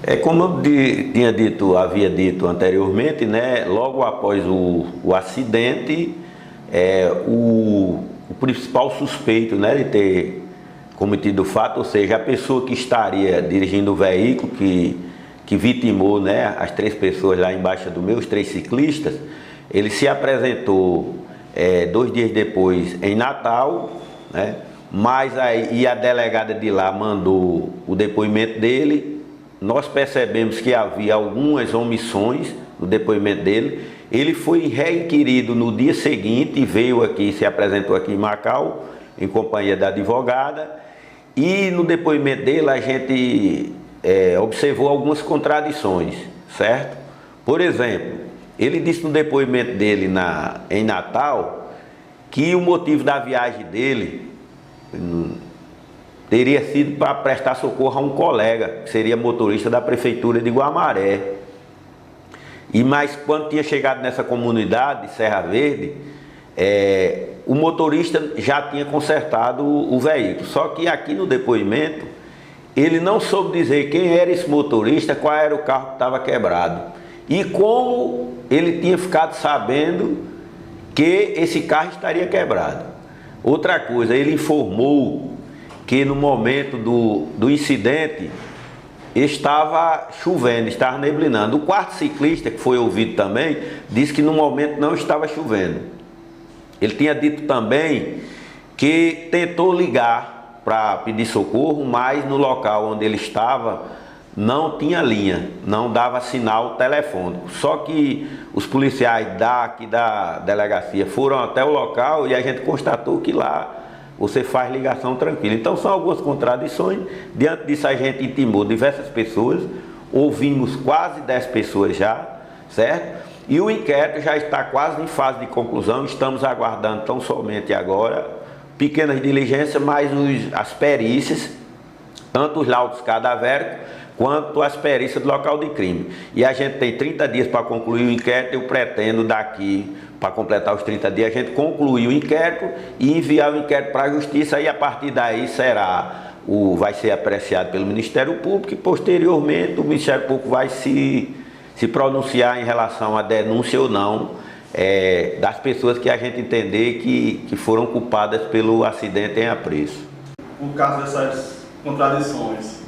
É como eu tinha dito, havia dito anteriormente, né? Logo após o acidente, o principal suspeito, né, de ter cometido o fato, ou seja, a pessoa que estaria dirigindo o veículo que vitimou, né, as três pessoas lá embaixo do meu, os três ciclistas, ele se apresentou 2 dias depois em Natal, né? Mas aí a delegada de lá mandou o depoimento dele. Nós percebemos que havia algumas omissões no depoimento dele. Ele foi reinquirido no dia seguinte e veio aqui, se apresentou aqui em Macau, em companhia da advogada. E no depoimento dele a gente observou algumas contradições, certo? Por exemplo, ele disse no depoimento dele em Natal que o motivo da viagem dele teria sido para prestar socorro a um colega, que seria motorista da prefeitura de Guamaré. Mas quando tinha chegado nessa comunidade de Serra Verde, o motorista já tinha consertado o veículo. Só que aqui no depoimento, ele não soube dizer quem era esse motorista, qual era o carro que estava quebrado. E como ele tinha ficado sabendo que esse carro estaria quebrado. Outra coisa, ele informou que no momento do incidente estava chovendo, estava neblinando. O quarto ciclista, que foi ouvido também, disse que no momento não estava chovendo. Ele tinha dito também que tentou ligar para pedir socorro, mas no local onde ele estava não tinha linha, não dava sinal telefônico. Só que os policiais daqui da delegacia foram até o local e a gente constatou que lá você faz ligação tranquila. Então são algumas contradições. Diante disso a gente intimou diversas pessoas, ouvimos quase 10 pessoas já, certo? E o inquérito já está quase em fase de conclusão. Estamos aguardando tão somente agora pequenas diligências, mas as perícias, tanto os laudos cadavéricos quanto as perícias do local de crime. E a gente tem 30 dias para concluir o inquérito. Eu pretendo daqui, para completar os 30 dias, a gente concluir o inquérito e enviar o inquérito para a Justiça, e a partir daí vai ser apreciado pelo Ministério Público, e posteriormente o Ministério Público vai se pronunciar em relação à denúncia ou não das pessoas que a gente entender que foram culpadas pelo acidente em Apreço. Por causa dessas contradições,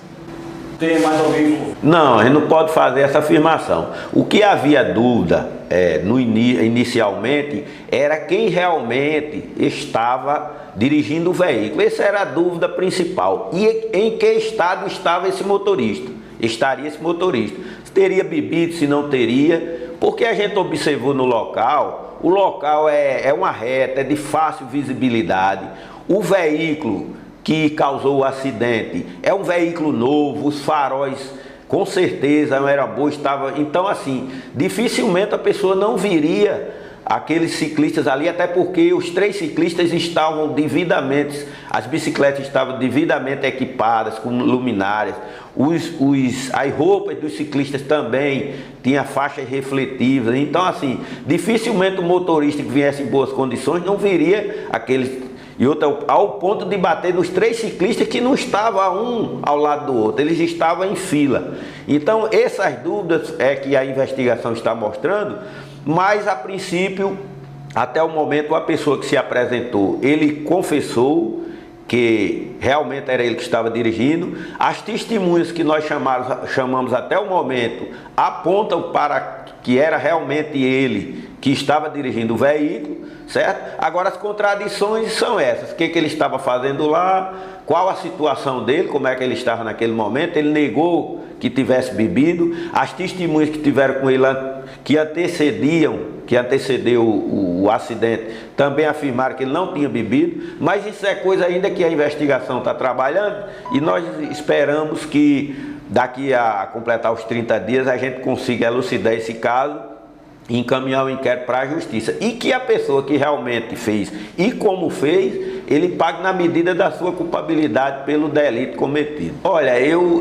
tem mais alguém envolvido? Não, a gente não pode fazer essa afirmação. O que havia dúvida inicialmente era quem realmente estava dirigindo o veículo. Essa era a dúvida principal. E em que estado estava esse motorista? Estaria esse motorista? Se teria bebido, se não teria? Porque a gente observou no local, o local é uma reta, é de fácil visibilidade. O veículo que causou o acidente é um veículo novo, os faróis com certeza não eram bons, então assim, dificilmente a pessoa não viria aqueles ciclistas ali, até porque os três ciclistas estavam devidamente, as bicicletas estavam devidamente equipadas com luminárias, as roupas dos ciclistas também tinham faixas refletivas. Então assim, dificilmente o motorista que viesse em boas condições não viria aqueles. E outro, ao ponto de bater nos três ciclistas que não estavam um ao lado do outro, eles estavam em fila. Então essas dúvidas é que a investigação está mostrando, mas a princípio, até o momento, a pessoa que se apresentou, ele confessou que realmente era ele que estava dirigindo. As testemunhas que nós chamamos até o momento apontam para que era realmente ele que estava dirigindo o veículo, certo? Agora as contradições são essas: o que ele estava fazendo lá, qual a situação dele, como é que ele estava naquele momento. Ele negou que tivesse bebido. As testemunhas que tiveram com ele, que antecedeu o acidente, também afirmaram que ele não tinha bebido. Mas isso é coisa ainda que a investigação está trabalhando, e nós esperamos que daqui a completar os 30 dias a gente consiga elucidar esse caso e encaminhar o inquérito para a Justiça, e que a pessoa que realmente fez e como fez, ele pague na medida da sua culpabilidade pelo delito cometido. Olha, eu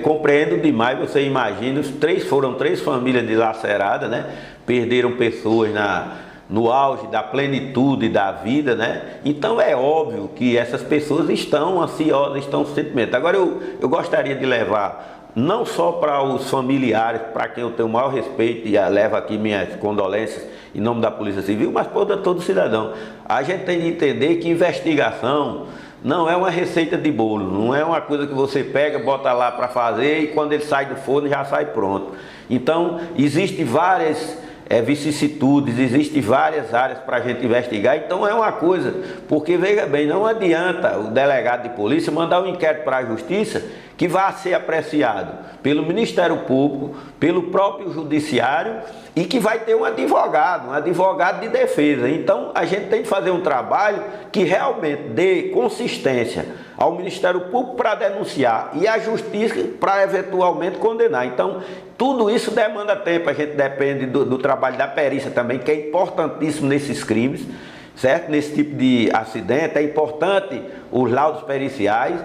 compreendo demais. Você imagina, foram três famílias dilaceradas, né? Perderam pessoas no auge da plenitude da vida, né? Então é óbvio que essas pessoas estão ansiosas, estão com sentimento. Agora eu gostaria de levar não só para os familiares, para quem eu tenho o maior respeito e levo aqui minhas condolências em nome da Polícia Civil, mas para todo cidadão. A gente tem de entender que investigação não é uma receita de bolo, não é uma coisa que você pega, bota lá para fazer e quando ele sai do forno já sai pronto. Então, existem várias vicissitudes, existem várias áreas para a gente investigar, então é uma coisa, porque veja bem, não adianta o delegado de polícia mandar um inquérito para a justiça que vai ser apreciado pelo Ministério Público, pelo próprio Judiciário e que vai ter um advogado de defesa. Então a gente tem que fazer um trabalho que realmente dê consistência ao Ministério Público para denunciar e à Justiça para eventualmente condenar. Então tudo isso demanda tempo, a gente depende do trabalho da perícia também, que é importantíssimo nesses crimes, certo? Nesse tipo de acidente, é importante os laudos periciais,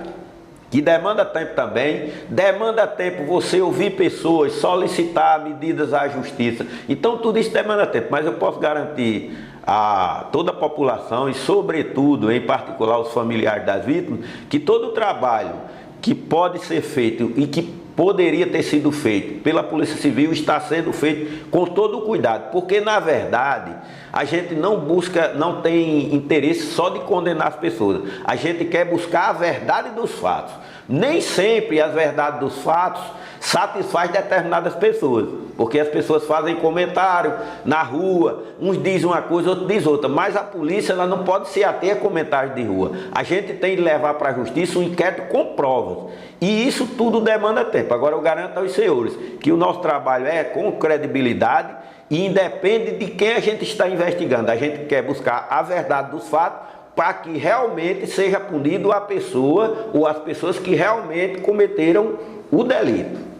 que demanda tempo também, demanda tempo você ouvir pessoas, solicitar medidas à justiça. Então tudo isso demanda tempo, mas eu posso garantir a toda a população e sobretudo, em particular os familiares das vítimas, que todo o trabalho que pode ser feito e que poderia ter sido feito pela Polícia Civil está sendo feito com todo o cuidado, porque na verdade a gente não tem interesse só de condenar as pessoas, a gente quer buscar a verdade dos fatos. Nem sempre as verdades dos fatos satisfaz determinadas pessoas, porque as pessoas fazem comentário na rua, uns dizem uma coisa, outros dizem outra, mas a polícia ela não pode se ater a comentários de rua. A gente tem de levar para a justiça um inquérito com provas, e isso tudo demanda tempo. Agora eu garanto aos senhores que o nosso trabalho é com credibilidade e independe de quem a gente está investigando. A gente quer buscar a verdade dos fatos para que realmente seja punido a pessoa ou as pessoas que realmente cometeram o delito.